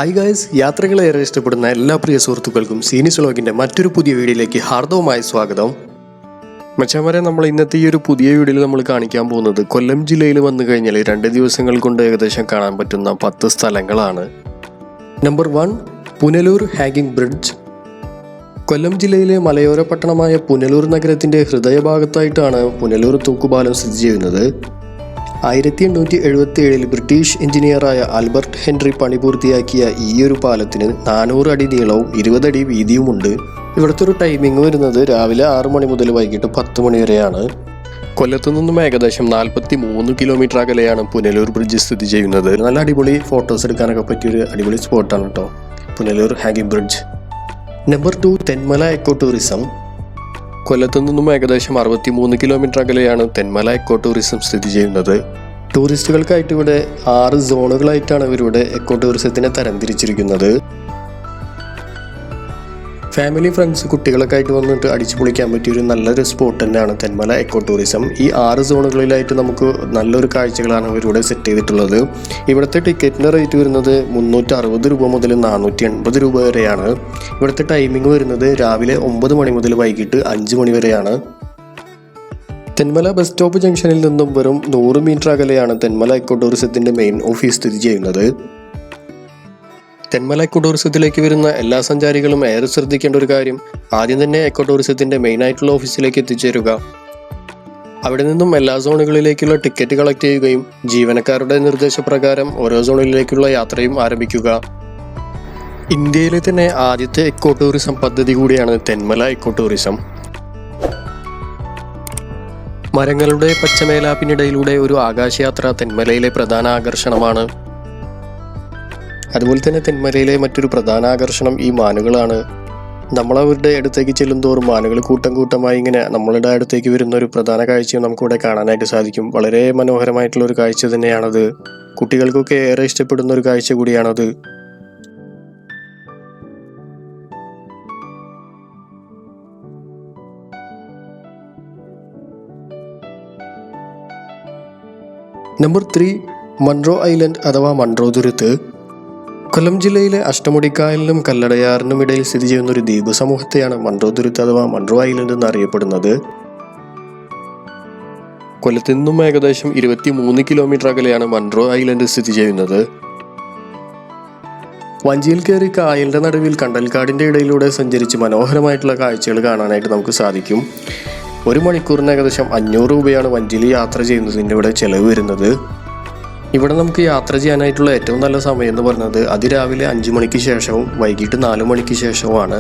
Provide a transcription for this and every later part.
Hi guys, യാത്രകളെ ഏറെ ഇഷ്ടപ്പെടുന്ന എല്ലാ പ്രിയ സുഹൃത്തുക്കൾക്കും സീനിസ് വ്ലോഗിൻ്റെ മറ്റൊരു പുതിയ വീഡിയോയിലേക്ക് ഹാർദവമായ സ്വാഗതം. മച്ചാമാരെ, നമ്മൾ ഇന്നത്തെ ഈ ഒരു പുതിയ വീഡിയോയിൽ നമ്മൾ കാണിക്കാൻ പോകുന്നത് കൊല്ലം ജില്ലയിൽ വന്നു കഴിഞ്ഞാൽ 2 ദിവസങ്ങൾ കൊണ്ട് ഏകദേശം കാണാൻ പറ്റുന്ന 10 സ്ഥലങ്ങളാണ്. നമ്പർ 1, പുനലൂർ ഹാങ്ങിങ് ബ്രിഡ്ജ്. കൊല്ലം ജില്ലയിലെ മലയോര പട്ടണമായ പുനലൂർ നഗരത്തിൻ്റെ ഹൃദയഭാഗത്തായിട്ടാണ് പുനലൂർ തൂക്കുപാലം സ്ഥിതി ചെയ്യുന്നത്. 1877 ബ്രിട്ടീഷ് എഞ്ചിനീയറായ ആൽബർട്ട് ഹെൻറി പണി പൂർത്തിയാക്കിയ ഈ ഒരു പാലത്തിന് 400 അടി നീളവും 20 അടി വീതിയുമുണ്ട്. ഇവിടുത്തെ ഒരു ടൈമിംഗ് വരുന്നത് രാവിലെ 6 മണി മുതൽ വൈകിട്ട് 10 മണി വരെയാണ്. കൊല്ലത്തു നിന്നും ഏകദേശം 43 കിലോമീറ്റർ അകലെയാണ് പുനലൂർ ബ്രിഡ്ജ് സ്ഥിതി ചെയ്യുന്നത്. നല്ല അടിപൊളി ഫോട്ടോസ് എടുക്കാനൊക്കെ പറ്റിയൊരു അടിപൊളി സ്പോട്ടാണ് കേട്ടോ പുനലൂർ ഹാങ്ങിങ് bridge. Number 2, Thenmala eco tourism. കൊല്ലത്തു നിന്നും ഏകദേശം 63 കിലോമീറ്റർ അകലെയാണ് തെന്മല എക്കോ ടൂറിസം സ്ഥിതി ചെയ്യുന്നത്. ടൂറിസ്റ്റുകൾക്കായിട്ട് ഇവിടെ 6 സോണുകളായിട്ടാണ് ഇവരുടെ എക്കോ ടൂറിസത്തിനെ തരംതിരിച്ചിരിക്കുന്നത്. ഫാമിലി, ഫ്രണ്ട്സ്, കുട്ടികളൊക്കെ ആയിട്ട് വന്നിട്ട് അടിച്ചു പൊളിക്കാൻ പറ്റിയൊരു നല്ലൊരു സ്പോട്ട് തന്നെയാണ് തെന്മല എക്കോ ടൂറിസം. ഈ 6 സോണുകളിലായിട്ട് നമുക്ക് നല്ലൊരു കാഴ്ചകളാണ് ഇവരിവിടെ സെറ്റ് ചെയ്തിട്ടുള്ളത്. ഇവിടുത്തെ ടിക്കറ്റിൻ്റെ റേറ്റ് വരുന്നത് 360 രൂപ മുതൽ 480 രൂപ വരെയാണ്. ഇവിടുത്തെ ടൈമിംഗ് വരുന്നത് രാവിലെ 9 മണി മുതൽ വൈകിട്ട് 5 മണി വരെയാണ്. തെന്മല ബസ് സ്റ്റോപ്പ് ജംഗ്ഷനിൽ നിന്നും വെറും 100 മീറ്റർ അകലെയാണ് തെന്മല എക്കോ ടൂറിസത്തിൻ്റെ മെയിൻ ഓഫീസ് സ്ഥിതി ചെയ്യുന്നത്. തെന്മല എക്കോ ടൂറിസത്തിലേക്ക് വരുന്ന എല്ലാ സഞ്ചാരികളും ഏറെ ശ്രദ്ധിക്കേണ്ട ഒരു കാര്യം, ആദ്യം തന്നെ എക്കോ ടൂറിസത്തിൻ്റെ മെയിൻ ആയിട്ടുള്ള ഓഫീസിലേക്ക് എത്തിച്ചേരുക. അവിടെ നിന്നും എല്ലാ സോണുകളിലേക്കുള്ള ടിക്കറ്റ് കളക്ട് ചെയ്യുകയും ജീവനക്കാരുടെ നിർദ്ദേശപ്രകാരം ഓരോ സോണിലേക്കുള്ള യാത്രയും ആരംഭിക്കുക. ഇന്ത്യയിലെ തന്നെ ആദ്യത്തെ എക്കോ ടൂറിസം പദ്ധതി കൂടിയാണ് തെന്മല എക്കോ ടൂറിസം. മരങ്ങളുടെ പച്ചമേലാപ്പിനിടയിലൂടെ ഒരു ആകാശയാത്ര തെന്മലയിലെ പ്രധാന ആകർഷണമാണ്. അതുപോലെ തന്നെ തെന്മലയിലെ മറ്റൊരു പ്രധാന ആകർഷണം ഈ മാനുകളാണ്. നമ്മളവരുടെ അടുത്തേക്ക് ചെല്ലുന്തോറും മാനുകൾ കൂട്ടം കൂട്ടമായി ഇങ്ങനെ നമ്മളുടെ അടുത്തേക്ക് വരുന്ന ഒരു പ്രധാന കാഴ്ചയും നമുക്കിവിടെ കാണാനായിട്ട് സാധിക്കും. വളരെ മനോഹരമായിട്ടുള്ള ഒരു കാഴ്ച തന്നെയാണത്. കുട്ടികൾക്കൊക്കെ ഏറെ ഇഷ്ടപ്പെടുന്ന ഒരു കാഴ്ച കൂടിയാണത്. നമ്പർ 3, മൺട്രോ ഐലൻഡ് അഥവാ മൺട്രോ തുരുത്ത്. കൊല്ലം ജില്ലയിലെ അഷ്ടമുടിക്കായലിനും കല്ലടയാറിനും ഇടയിൽ സ്ഥിതി ചെയ്യുന്ന ഒരു ദ്വീപ് സമൂഹത്തെയാണ് മൺട്രോ തുരുത്ത് അഥവാ മൺട്രോ ഐലൻഡ് എന്നറിയപ്പെടുന്നത്. കൊല്ലത്തു നിന്നും ഏകദേശം 23 കിലോമീറ്റർ അകലെയാണ് മൺട്രോ ഐലൻഡ് സ്ഥിതി ചെയ്യുന്നത്. വഞ്ചിയിൽ കയറി കായലിന്റെ നടുവിൽ കണ്ടൽക്കാടിന്റെ ഇടയിലൂടെ സഞ്ചരിച്ച് മനോഹരമായിട്ടുള്ള കാഴ്ചകൾ കാണാനായിട്ട് നമുക്ക് സാധിക്കും. 1 മണിക്കൂറിന് ഏകദേശം 500 രൂപയാണ് വഞ്ചിയിൽ യാത്ര ചെയ്യുന്നതിൻ്റെ ഇവിടെ ചിലവ് വരുന്നത്. ഇവിടെ നമുക്ക് യാത്ര ചെയ്യാനായിട്ടുള്ള ഏറ്റവും നല്ല സമയം എന്ന് പറയുന്നത് അതിരാവിലെ 5 മണിക്ക് ശേഷവും വൈകിട്ട് 4 മണിക്ക് ശേഷവുമാണ്.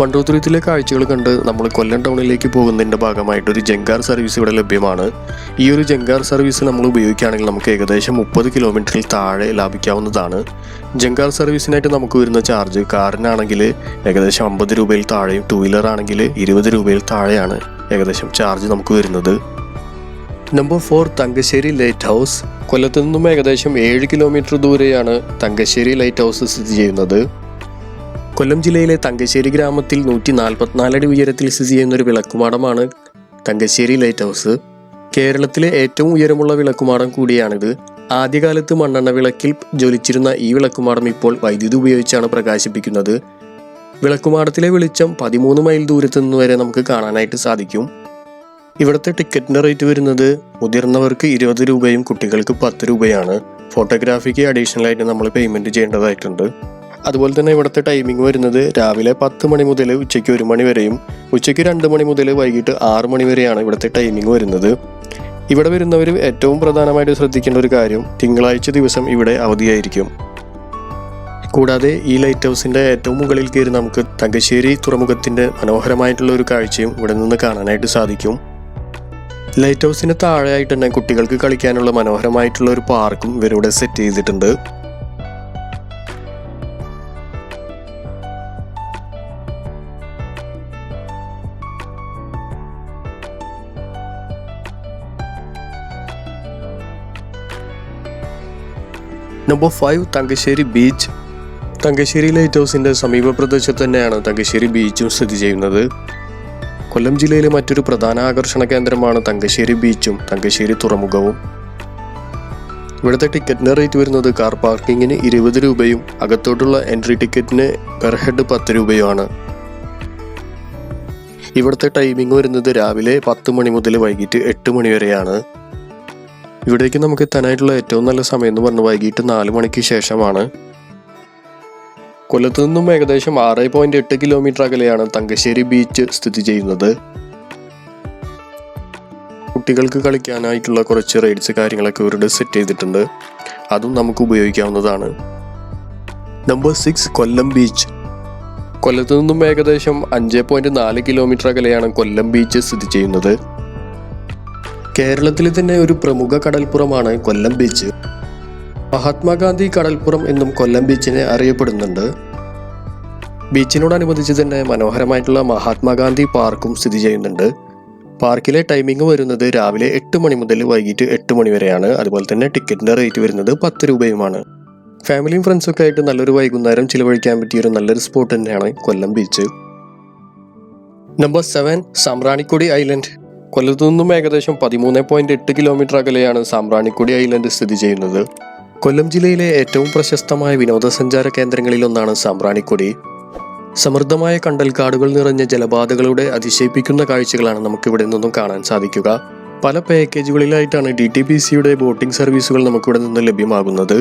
മൺട്രോ തുരുത്തിലെ കാഴ്ചകൾ കണ്ട് നമ്മൾ കൊല്ലം ടൗണിലേക്ക് പോകുന്നതിൻ്റെ ഭാഗമായിട്ടൊരു ജങ്കാർ സർവീസ് ഇവിടെ ലഭ്യമാണ്. ഈ ഒരു ജങ്കാർ സർവീസ് നമ്മൾ ഉപയോഗിക്കുകയാണെങ്കിൽ നമുക്ക് ഏകദേശം 30 കിലോമീറ്ററിൽ താഴെ ലാഭിക്കാവുന്നതാണ്. ജങ്കാർ സർവീസിനായിട്ട് നമുക്ക് വരുന്ന ചാർജ് കാറിനാണെങ്കിൽ ഏകദേശം 50 രൂപയിൽ താഴെയും 2 വീലർ ആണെങ്കിൽ 20 രൂപയിൽ താഴെയാണ് ഏകദേശം ചാർജ് നമുക്ക് വരുന്നത്. Number 4, Thangassery light house. കൊല്ലത്തു നിന്നും ഏകദേശം 7 കിലോമീറ്റർ ദൂരെയാണ് തങ്കശ്ശേരി ലൈറ്റ് ഹൗസ് സ്ഥിതി ചെയ്യുന്നത്. കൊല്ലം ജില്ലയിലെ തങ്കശ്ശേരി ഗ്രാമത്തിൽ 144 അടി ഉയരത്തിൽ സ്ഥിതി ചെയ്യുന്ന ഒരു വിളക്കുമാടമാണ് തങ്കശ്ശേരി ലൈറ്റ് ഹൗസ്. കേരളത്തിലെ ഏറ്റവും ഉയരമുള്ള വിളക്കുമാടം കൂടിയാണിത്. ആദ്യകാലത്ത് മണ്ണെണ്ണ വിളക്കിൽ ജ്വലിച്ചിരുന്ന ഈ വിളക്കുമാടം ഇപ്പോൾ വൈദ്യുതി ഉപയോഗിച്ചാണ് പ്രകാശിപ്പിക്കുന്നത്. വിളക്കുമാടത്തിലെ വെളിച്ചം 13 മൈൽ ദൂരത്തു നിന്ന് വരെ നമുക്ക് കാണാനായിട്ട് സാധിക്കും. ഇവിടുത്തെ ടിക്കറ്റിൻ്റെ റേറ്റ് വരുന്നത് മുതിർന്നവർക്ക് 20 രൂപയും കുട്ടികൾക്ക് 10 രൂപയാണ്. ഫോട്ടോഗ്രാഫിക്ക് അഡീഷണൽ ആയിട്ട് നമ്മൾ പേയ്മെൻറ്റ് ചെയ്യേണ്ടതായിട്ടുണ്ട്. അതുപോലെ തന്നെ ഇവിടുത്തെ ടൈമിംഗ് വരുന്നത് രാവിലെ 10 മണി മുതൽ ഉച്ചയ്ക്ക് 1 മണി വരെയും ഉച്ചയ്ക്ക് 2 മണി മുതൽ വൈകിട്ട് 6 മണി വരെയാണ് ഇവിടുത്തെ ടൈമിംഗ് വരുന്നത്. ഇവിടെ വരുന്നവർ ഏറ്റവും പ്രധാനമായിട്ട് ശ്രദ്ധിക്കേണ്ട ഒരു കാര്യം, തിങ്കളാഴ്ച ദിവസം ഇവിടെ അവധിയായിരിക്കും. കൂടാതെ ഈ ലൈറ്റ് ഹൗസിൻ്റെ ഏറ്റവും മുകളിൽ കയറി നമുക്ക് തങ്കശ്ശേരി തുറമുഖത്തിൻ്റെ മനോഹരമായിട്ടുള്ള ഒരു കാഴ്ചയും ഇവിടെ നിന്ന് കാണാനായിട്ട് സാധിക്കും. ലൈറ്റ് ഹൗസിന് താഴെയായിട്ട് തന്നെ കുട്ടികൾക്ക് കളിക്കാനുള്ള മനോഹരമായിട്ടുള്ള ഒരു പാർക്കും ഇവരിവിടെ സെറ്റ് ചെയ്തിട്ടുണ്ട്. Number 5, Thangassery beach. Thangassery light ഹൗസിൻ്റെ സമീപ പ്രദേശത്ത് തന്നെയാണ് തങ്കശ്ശേരി ബീച്ചും സ്ഥിതി ചെയ്യുന്നത്. കൊല്ലം ജില്ലയിലെ മറ്റൊരു പ്രധാന ആകർഷണ കേന്ദ്രമാണ് തങ്കശ്ശേരി ബീച്ചും തങ്കശ്ശേരി തുറമുഖവും. ഇവിടുത്തെ ടിക്കറ്റിൻ്റെ റേറ്റ് വരുന്നത് കാർ പാർക്കിങ്ങിന് 20 രൂപയും അകത്തോട്ടുള്ള എൻട്രി ടിക്കറ്റിന് പെർ ഹെഡ് 10 രൂപയുമാണ്. ഇവിടുത്തെ ടൈമിംഗ് വരുന്നത് രാവിലെ 10 മണി മുതൽ വൈകിട്ട് 8 മണി വരെയാണ്. ഇവിടേക്ക് നമുക്ക് എത്താനായിട്ടുള്ള ഏറ്റവും നല്ല സമയം എന്ന് പറഞ്ഞാൽ വൈകിട്ട് 4 മണിക്ക് ശേഷമാണ്. കൊല്ലത്തു നിന്നും ഏകദേശം 6.8 കിലോമീറ്റർ അകലെയാണ് തങ്കശ്ശേരി ബീച്ച് സ്ഥിതി ചെയ്യുന്നത്. കുട്ടികൾക്ക് കളിക്കാനായിട്ടുള്ള കുറച്ച് റൈഡ്സ് കാര്യങ്ങളൊക്കെ ഇവരുടെ സെറ്റ് ചെയ്തിട്ടുണ്ട്. അതും നമുക്ക് ഉപയോഗിക്കാവുന്നതാണ്. നമ്പർ 6 കൊല്ലം ബീച്ച്. കൊല്ലത്തു നിന്നും ഏകദേശം 5.4 കിലോമീറ്റർ അകലെയാണ് കൊല്ലം ബീച്ച് സ്ഥിതി ചെയ്യുന്നത്. കേരളത്തിലെ തന്നെ ഒരു പ്രമുഖ കടൽപ്പുറമാണ് കൊല്ലം ബീച്ച്. മഹാത്മാഗാന്ധി കടൽപ്പുറം എന്നും കൊല്ലം ബീച്ചിനെ അറിയപ്പെടുന്നുണ്ട്. ബീച്ചിനോടനുബന്ധിച്ച് തന്നെ മനോഹരമായിട്ടുള്ള മഹാത്മാഗാന്ധി പാർക്കും സ്ഥിതി ചെയ്യുന്നുണ്ട്. പാർക്കിലെ ടൈമിംഗ് വരുന്നത് രാവിലെ 8 മണി മുതൽ വൈകിട്ട് 8 മണി വരെയാണ്. അതുപോലെ തന്നെ ടിക്കറ്റിൻ്റെ റേറ്റ് വരുന്നത് 10 രൂപയുമാണ്. ഫാമിലിയും ഫ്രണ്ട്സൊക്കെ ആയിട്ട് നല്ലൊരു വൈകുന്നേരം ചിലവഴിക്കാൻ പറ്റിയൊരു നല്ലൊരു സ്പോട്ട് തന്നെയാണ് Kollam beach. Number 7 Sambranikodi island. കൊല്ലത്തു നിന്നും ഏകദേശം 13.8 കിലോമീറ്റർ അകലെയാണ് സാമ്പ്രാണിക്കൊടി ഐലൻഡ് സ്ഥിതി ചെയ്യുന്നത്. കൊല്ലം ജില്ലയിലെ ഏറ്റവും പ്രശസ്തമായ വിനോദസഞ്ചാര കേന്ദ്രങ്ങളിലൊന്നാണ് സാമ്പ്രാണിക്കൊടി. സമൃദ്ധമായ കണ്ടൽക്കാടുകൾ നിറഞ്ഞ ജലപാതകളുടെ അതിശയിപ്പിക്കുന്ന കാഴ്ചകളാണ് നമുക്കിവിടെ നിന്നും കാണാൻ സാധിക്കുക. പല പാക്കേജുകളിലായിട്ടാണ് DTPCയുടെ ബോട്ടിംഗ് സർവീസുകൾ നമുക്കിവിടെ നിന്ന് ലഭ്യമാകുന്നത്.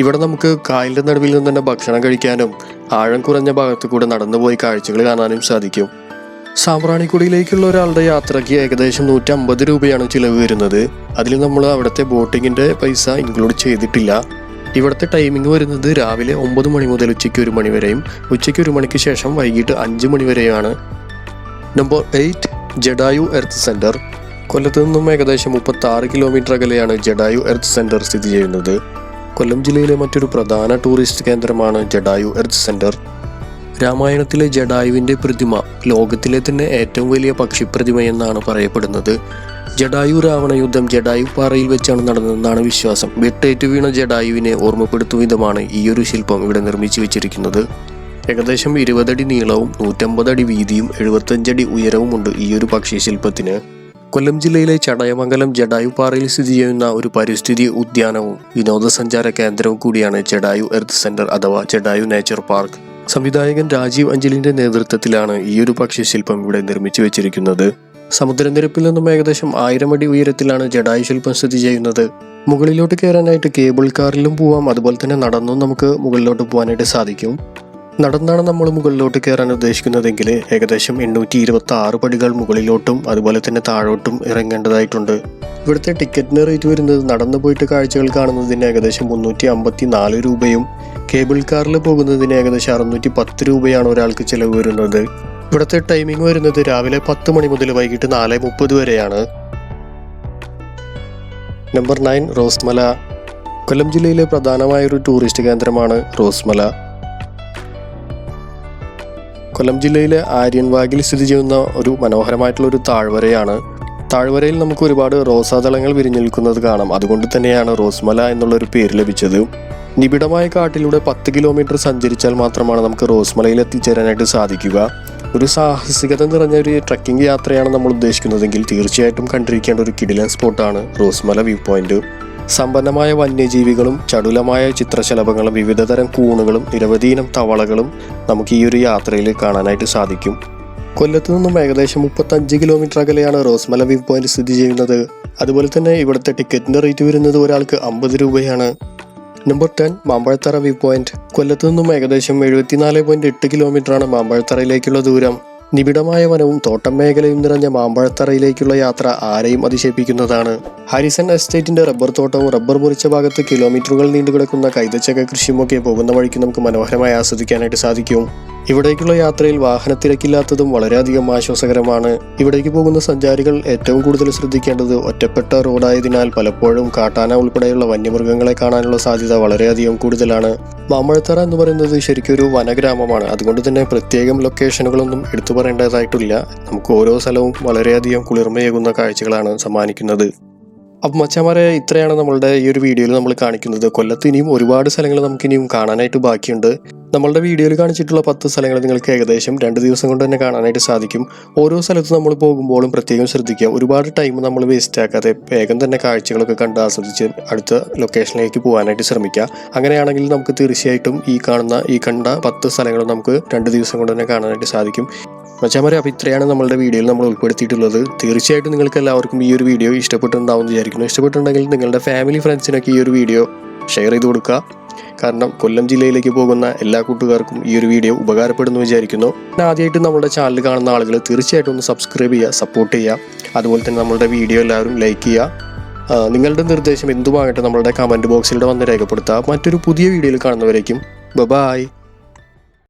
ഇവിടെ നമുക്ക് കായലിൻ്റെ നടുവിൽ നിന്ന് തന്നെ ഭക്ഷണം കഴിക്കാനും ആഴം കുറഞ്ഞ ഭാഗത്തു കൂടെ നടന്നുപോയി കാഴ്ചകൾ കാണാനും സാധിക്കും. സാമ്പ്രാണിക്കൊടിയിലേക്കുള്ള ഒരാളുടെ യാത്രയ്ക്ക് ഏകദേശം 150 രൂപയാണ് ചിലവ് വരുന്നത്. അതിൽ നമ്മൾ അവിടുത്തെ ബോട്ടിങ്ങിൻ്റെ പൈസ ഇൻക്ലൂഡ് ചെയ്തിട്ടില്ല. ഇവിടുത്തെ ടൈമിംഗ് വരുന്നത് രാവിലെ 9 മണി മുതൽ ഉച്ചയ്ക്ക് 1 മണി വരെയും ഉച്ചയ്ക്ക് 1 മണിക്ക് ശേഷം വൈകിട്ട് 5 മണി വരെയാണ്. Number 8 Jatayu earth centre. കൊല്ലത്ത് നിന്നും ഏകദേശം 36 കിലോമീറ്റർ അകലെയാണ് ജഡായു എർത്ത് സെൻറ്റർ സ്ഥിതി ചെയ്യുന്നത്. കൊല്ലം ജില്ലയിലെ മറ്റൊരു പ്രധാന ടൂറിസ്റ്റ് കേന്ദ്രമാണ് ജഡായു എർത്ത് സെൻറ്റർ. രാമായണത്തിലെ ജഡായുവിൻ്റെ പ്രതിമ ലോകത്തിലെ തന്നെ ഏറ്റവും വലിയ പക്ഷിപ്രതിമയെന്നാണ് പറയപ്പെടുന്നത്. ജഡായു രാവണ യുദ്ധം ജഡായു പാറയിൽ വെച്ചാണ് നടന്നതെന്നാണ് വിശ്വാസം. വെട്ടേറ്റു വീണ ജഡായുവിനെ ഓർമ്മപ്പെടുത്തും വിധമാണ് ഈ ഒരു ശില്പം ഇവിടെ നിർമ്മിച്ചു വെച്ചിരിക്കുന്നത്. ഏകദേശം 20 അടി നീളവും 150 അടി വീതിയും 75 അടി ഉയരവുമുണ്ട് ഈ ഒരു പക്ഷി ശില്പത്തിന്. കൊല്ലം ജില്ലയിലെ ചടയമംഗലം ജഡായു പാറയിൽ സ്ഥിതി ചെയ്യുന്ന ഒരു പരിസ്ഥിതി ഉദ്യാനവും വിനോദസഞ്ചാര കേന്ദ്രവും കൂടിയാണ് ജഡായു എർത്ത് സെൻറ്റർ അഥവാ ജഡായു നേച്ചർ പാർക്ക്. സംവിധായകൻ രാജീവ് അഞ്ചലിൻ്റെ നേതൃത്വത്തിലാണ് ഈ ഒരു പക്ഷി ശില്പം ഇവിടെ നിർമ്മിച്ചു വെച്ചിരിക്കുന്നത്. സമുദ്രനിരപ്പിൽ നിന്നും ഏകദേശം 1000 അടി ഉയരത്തിലാണ് ജഡായു ശില്പം സ്ഥിതി ചെയ്യുന്നത്. മുകളിലോട്ട് കയറാനായിട്ട് കേബിൾ കാറിലും പോവാം, അതുപോലെ തന്നെ നടന്നും നമുക്ക് മുകളിലോട്ട് പോകാനായിട്ട് സാധിക്കും. നടന്നാണ് നമ്മൾ മുകളിലോട്ട് കയറാൻ ഉദ്ദേശിക്കുന്നതെങ്കിൽ ഏകദേശം 826 പടികൾ മുകളിലോട്ടും അതുപോലെ തന്നെ താഴോട്ടും ഇറങ്ങേണ്ടതായിട്ടുണ്ട്. ഇവിടുത്തെ ടിക്കറ്റിന് റേറ്റ് വരുന്നത് നടന്നു പോയിട്ട് കാഴ്ചകൾ കാണുന്നതിന് ഏകദേശം 354 രൂപയും കേബിൾ കാറിൽ പോകുന്നതിന് ഏകദേശം 610 രൂപയാണ് ഒരാൾക്ക് ചിലവ് വരുന്നത്. ഇവിടുത്തെ ടൈമിംഗ് വരുന്നത് രാവിലെ 10 മണി മുതൽ വൈകിട്ട് 4:30 വരെയാണ്. നമ്പർ 9 റോസ്മല. കൊല്ലം ജില്ലയിലെ പ്രധാനമായൊരു ടൂറിസ്റ്റ് കേന്ദ്രമാണ് റോസ്മല. കൊല്ലം ജില്ലയിലെ ആര്യൻവാഗിൽ സ്ഥിതി ചെയ്യുന്ന ഒരു മനോഹരമായിട്ടുള്ള ഒരു താഴ്വരയാണ്. താഴ്വരയിൽ നമുക്ക് ഒരുപാട് റോസാദളങ്ങൾ വിരിഞ്ഞു നിൽക്കുന്നത് കാണാം. അതുകൊണ്ട് തന്നെയാണ് റോസ്മല എന്നുള്ളൊരു പേര് ലഭിച്ചത്. നിബിഡമായ കാട്ടിലൂടെ 10 കിലോമീറ്റർ സഞ്ചരിച്ചാൽ മാത്രമാണ് നമുക്ക് റോസ്മലയിൽ എത്തിച്ചേരാനായിട്ട് സാധിക്കുക. ഒരു സാഹസികത നിറഞ്ഞ ഒരു ട്രക്കിംഗ് യാത്രയാണ് നമ്മൾ ഉദ്ദേശിക്കുന്നതെങ്കിൽ തീർച്ചയായിട്ടും കണ്ടിരിക്കേണ്ട ഒരു കിടിലൻ സ്പോട്ടാണ് റോസ്മല വ്യൂ പോയിന്റ്. സമ്പന്നമായ വന്യജീവികളും ചടുലമായ ചിത്രശലഭങ്ങളും വിവിധതരം കൂണുകളും നിരവധിയിനം തവളകളും നമുക്ക് ഈ ഒരു യാത്രയിൽ കാണാനായിട്ട് സാധിക്കും. കൊല്ലത്ത് നിന്നും ഏകദേശം 35 കിലോമീറ്റർ അകലെയാണ് റോസ്മല വ്യൂ പോയിന്റ് സ്ഥിതി ചെയ്യുന്നത്. അതുപോലെ തന്നെ ഇവിടുത്തെ ടിക്കറ്റിൻ്റെ റേറ്റ് വരുന്നത് ഒരാൾക്ക് 50 രൂപയാണ്. Number 10 Mampazhathara view point. കൊല്ലത്ത് നിന്നും ഏകദേശം 74.8 കിലോമീറ്ററാണ് മാമ്പഴത്തറയിലേക്കുള്ള ദൂരം. നിബിഡമായ വനവും തോട്ടം മേഖലയും നിറഞ്ഞ മാമ്പഴത്തറയിലേക്കുള്ള യാത്ര ആരെയും അതിശയിപ്പിക്കുന്നതാണ്. ഹാരിസൺ എസ്റ്റേറ്റിന്റെ റബ്ബർ തോട്ടവും റബ്ബർ മുറിച്ച ഭാഗത്ത് കിലോമീറ്ററുകൾ നീണ്ടുകിടക്കുന്ന കൈതച്ചക്ക കൃഷിയുമൊക്കെ പോകുന്ന വഴിക്ക് നമുക്ക് മനോഹരമായി ആസ്വദിക്കാനായിട്ട് സാധിക്കും. ഇവിടേക്കുള്ള യാത്രയിൽ വാഹനത്തിരക്കില്ലാത്തതും വളരെയധികം ആശ്വാസകരമാണ്. ഇവിടേക്ക് പോകുന്ന സഞ്ചാരികൾ ഏറ്റവും കൂടുതൽ ശ്രദ്ധിക്കേണ്ടത് ഒറ്റപ്പെട്ട റോഡായതിനാൽ പലപ്പോഴും കാട്ടാന ഉൾപ്പെടെയുള്ള വന്യമൃഗങ്ങളെ കാണാനുള്ള സാധ്യത വളരെയധികം കൂടുതലാണ്. മാമ്പഴത്തറ എന്ന് പറയുന്നത് ശരിക്കും ഒരു വനഗ്രാമമാണ്. അതുകൊണ്ട് തന്നെ പ്രത്യേകം ലൊക്കേഷനുകളൊന്നും എടുത്തു പറയേണ്ടതായിട്ടില്ല. നമുക്ക് ഓരോ സ്ഥലവും വളരെയധികം കുളിർമയേകുന്ന കാഴ്ചകളാണ് സമ്മാനിക്കുന്നത്. അപ്പം മച്ചാമാരെ, ഇത്രയാണ് നമ്മളുടെ ഈ ഒരു വീഡിയോയിൽ നമ്മൾ കാണിക്കുന്നത്. കൊല്ലത്ത് ഇനിയും ഒരുപാട് സ്ഥലങ്ങൾ നമുക്കിനിയും കാണാനായിട്ട് ബാക്കിയുണ്ട്. നമ്മളുടെ വീഡിയോയിൽ കാണിച്ചിട്ടുള്ള 10 സ്ഥലങ്ങൾ നിങ്ങൾക്ക് ഏകദേശം 2 ദിവസം കൊണ്ട് തന്നെ കാണാനായിട്ട് സാധിക്കും. ഓരോ സ്ഥലത്തും നമ്മൾ പോകുമ്പോഴും പ്രത്യേകം ശ്രദ്ധിക്കുക. ഒരുപാട് ടൈം നമ്മൾ വേസ്റ്റ് ആക്കാതെ വേഗം തന്നെ കാഴ്ചകളൊക്കെ കണ്ട് ആസ്വദിച്ച് അടുത്ത ലൊക്കേഷനിലേക്ക് പോകാനായിട്ട് ശ്രമിക്കുക. അങ്ങനെയാണെങ്കിൽ നമുക്ക് തീർച്ചയായിട്ടും ഈ കണ്ട 10 സ്ഥലങ്ങൾ നമുക്ക് 2 ദിവസം കൊണ്ട് തന്നെ കാണാനായിട്ട് സാധിക്കും. മച്ചാമാരെ, അപ്പോൾ ഇത്രയാണ് നമ്മളുടെ വീഡിയോയിൽ നമ്മൾ ഉൾപ്പെടുത്തിയിട്ടുള്ളത്. തീർച്ചയായിട്ടും നിങ്ങൾക്ക് എല്ലാവർക്കും ഈ ഒരു വീഡിയോ ഇഷ്ടപ്പെട്ടിട്ടുണ്ടാവും വിചാരിക്കുന്നു. ഇഷ്ടപ്പെട്ടിട്ടുണ്ടെങ്കിൽ നിങ്ങളുടെ ഫാമിലി ഫ്രണ്ട്സിനൊക്കെ ഈ ഒരു വീഡിയോ ഷെയർ ചെയ്ത് കൊടുക്കുക. കാരണം കൊല്ലം ജില്ലയിലേക്ക് പോകുന്ന എല്ലാ കൂട്ടുകാർക്കും ഈ ഒരു വീഡിയോ ഉപകാരപ്പെടുന്നു വിചാരിക്കുന്നു. ആദ്യമായിട്ട് നമ്മുടെ ചാനൽ കാണുന്ന ആളുകൾ തീർച്ചയായിട്ടും ഒന്ന് സബ്സ്ക്രൈബ് ചെയ്യുക, സപ്പോർട്ട് ചെയ്യുക. അതുപോലെ തന്നെ നമ്മളുടെ വീഡിയോ എല്ലാവരും ലൈക്ക് ചെയ്യുക. നിങ്ങളുടെ നിർദ്ദേശം എന്തുമാകട്ടെ നമ്മളുടെ കമൻറ്റ് ബോക്സിലൂടെ വന്ന് രേഖപ്പെടുത്തുക. മറ്റൊരു പുതിയ വീഡിയോയിൽ കാണുന്നവരേക്കും ബൈ.